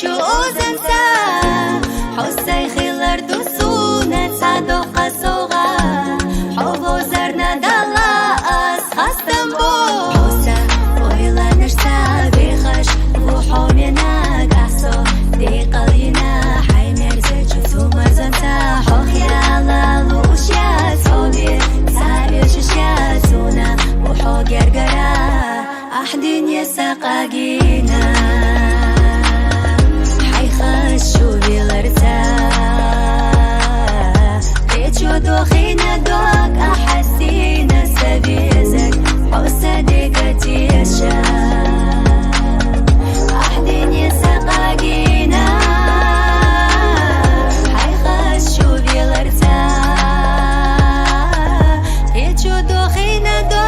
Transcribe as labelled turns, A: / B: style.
A: شو أوزنسا حسي خيلر دوسونا صادق صوغا حبو زرنا دلا أسخستم بو حسا ويلا نرسا بيخش روحو منا قاسو دي قلينا حي مرزج وثمر زنسا حوخيا لالوشيا صوبي سابي ششيا سونا وحو قرقرا أحدين يساقاقينا حيخشو بالارتاح بيتشو دوخينا دوك أحسينا سبيزك حوسا ديكتي الشام أحدين يساقاقينا حيخشو بالارتاح بيتشو دوخينا دوك